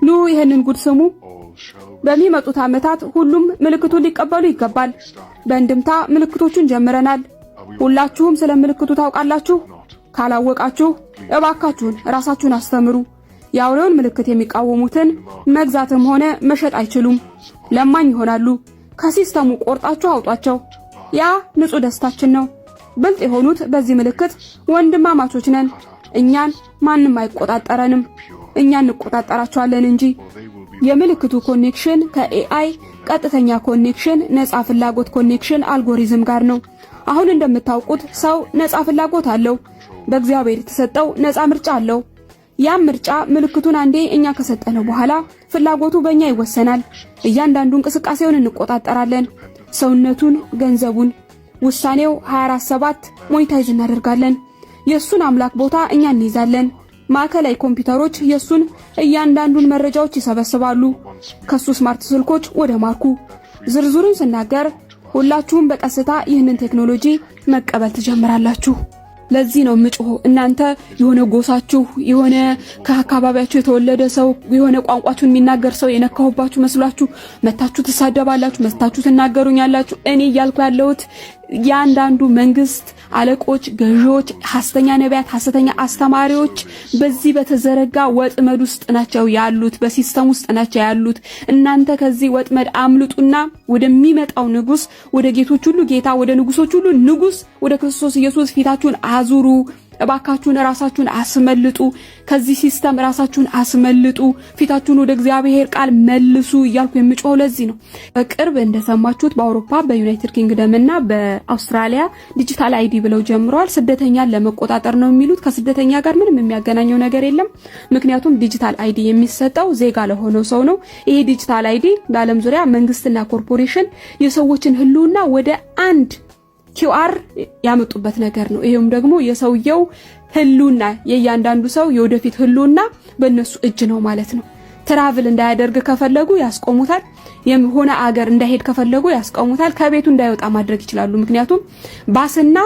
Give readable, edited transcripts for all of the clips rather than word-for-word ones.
ኑ ይሄንን ጉድ ስሙ። በሚመጡት ዓመታት ሁሉም ምልክቱን ሊቀበሉ ይገባል። በእንድምታ ምልክቶቹን ጀምረናል። ሁላችሁም ስለ ምልክቱ ታውቃላችሁ? ካላወቃችሁ እባካችሁን ራሳችሁን አስተምሩ። የአውሬውን ምልክት የሚቃወሙትን መግዛትም ሆነ መሸጥ አይችሉም። ለማኝ ይሆናሉ። ከሲስተሙ ቆርጣችሁ አውጧቸው። ያ ንጹህ ደስታችን ነው። ብልጥ የሆኑት በዚህ ምልክት ወንድማማቾች ነን። እኛን ማንም አይቆጣጠረንም። እኛ እንቆጣጠራቸዋለን እንጂ። የምልክቱ ኮኔክሽን ከኤአይ ቀጥተኛ ኮኔክሽን ነፃ ፍላጎት ኮኔክሽን አልጎሪዝም ጋር ነው። አሁን እንደምታውቁት ሰው ነፃ ፍላጎት አለው። በእግዚአብሔር የተሰጠው ነፃ ምርጫ አለው። ያ ምርጫ ምልክቱን አንዴ እኛ ከሰጠነው በኋላ ፍላጎቱ በእኛ ይወሰናል። እያንዳንዱ እንቅስቃሴውን እንቆጣጠራለን። ሰውነቱን፣ ገንዘቡን፣ ውሳኔው 24/7 ሞኒታይዝ እናደርጋለን። የሱን አምላክ ቦታ እኛ እንይዛለን። ማዕከላዊ ኮምፒውተሮች የሱን እያንዳንዱን መረጃዎች ይሰበስባሉ። ከሱ ስማርት ስልኮች ወደ ማርኩ። ዝርዝሩን ስናገር ሁላችሁም በቀስታ ይህንን ቴክኖሎጂ መቀበል ትጀምራላችሁ። ለዚህ ነው ምጮህ። እናንተ የሆነ ጎሳችሁ የሆነ ከአካባቢያችሁ የተወለደ ሰው የሆነ ቋንቋችሁን የሚናገር ሰው የነካውባችሁ መስሏችሁ መታችሁ ተሳደባላችሁ፣ መታችሁ ትናገሩኛላችሁ። እኔ እያልኩ ያለሁት ያንዳንዱ መንግስት፣ አለቆች፣ ገዢዎች፣ ሐሰተኛ ነቢያት፣ ሐሰተኛ አስተማሪዎች በዚህ በተዘረጋ ወጥመድ ውስጥ ናቸው ያሉት፣ በሲስተም ውስጥ ናቸው ያሉት። እናንተ ከዚህ ወጥመድ አምልጡና ወደሚመጣው ንጉስ፣ ወደ ጌቶች ሁሉ ጌታ፣ ወደ ንጉሶች ሁሉ ንጉስ፣ ወደ ክርስቶስ ኢየሱስ ፊታችሁን አዙሩ። እባካችሁን ራሳችሁን አስመልጡ። ከዚህ ሲስተም ራሳችሁን አስመልጡ። ፊታችሁን ወደ እግዚአብሔር ቃል መልሱ እያልኩ የምጮህ ለዚህ ነው። በቅርብ እንደሰማችሁት በአውሮፓ በዩናይትድ ኪንግደም እና በአውስትራሊያ ዲጂታል አይዲ ብለው ጀምረዋል። ስደተኛን ለመቆጣጠር ነው የሚሉት። ከስደተኛ ጋር ምንም የሚያገናኘው ነገር የለም። ምክንያቱም ዲጂታል አይዲ የሚሰጠው ዜጋ ለሆነው ሰው ነው። ይሄ ዲጂታል አይዲ በዓለም ዙሪያ መንግስትና ኮርፖሬሽን የሰዎችን ህልውና ወደ አንድ ኪውአር ያመጡበት ነገር ነው። ይሄም ደግሞ የሰውየው ህልውና የእያንዳንዱ ሰው የወደፊት ህልውና በእነሱ እጅ ነው ማለት ነው። ትራቭል እንዳያደርግ ከፈለጉ ያስቆሙታል። የሆነ አገር እንዳይሄድ ከፈለጉ ያስቆሙታል። ከቤቱ እንዳይወጣ ማድረግ ይችላሉ። ምክንያቱም ባስና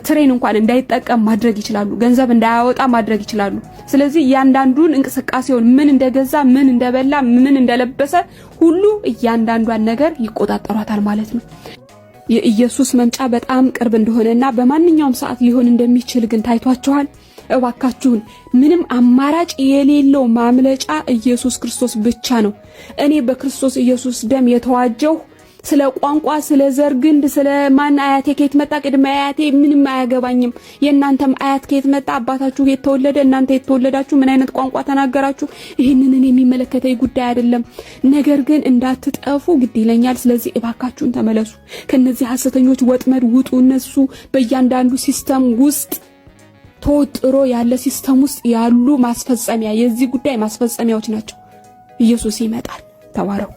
ትሬን እንኳን እንዳይጠቀም ማድረግ ይችላሉ። ገንዘብ እንዳያወጣ ማድረግ ይችላሉ። ስለዚህ እያንዳንዱን እንቅስቃሴውን ምን እንደገዛ፣ ምን እንደበላ፣ ምን እንደለበሰ ሁሉ እያንዳንዷን ነገር ይቆጣጠሯታል ማለት ነው። የኢየሱስ መምጫ በጣም ቅርብ እንደሆነና በማንኛውም ሰዓት ሊሆን እንደሚችል ግን ታይቷቸዋል። እባካችሁን ምንም አማራጭ የሌለው ማምለጫ ኢየሱስ ክርስቶስ ብቻ ነው። እኔ በክርስቶስ ኢየሱስ ደም የተዋጀው ስለ ቋንቋ፣ ስለ ዘር ግንድ፣ ስለ ማን አያቴ ከየት መጣ ቅድመ አያቴ ምንም አያገባኝም። የእናንተም አያት ከየት መጣ፣ አባታችሁ ከየት ተወለደ፣ እናንተ የተወለዳችሁ ምን አይነት ቋንቋ ተናገራችሁ፣ ይሄንን የሚመለከተኝ ጉዳይ አይደለም። ነገር ግን እንዳትጠፉ ግድ ይለኛል። ስለዚህ እባካችሁን ተመለሱ። ከነዚህ ሐሰተኞች ወጥመድ ውጡ። እነሱ በእያንዳንዱ ሲስተም ውስጥ ተወጥሮ ያለ ሲስተም ውስጥ ያሉ ማስፈጸሚያ የዚህ ጉዳይ ማስፈጸሚያዎች ናቸው። ኢየሱስ ይመጣል። ተባረኩ።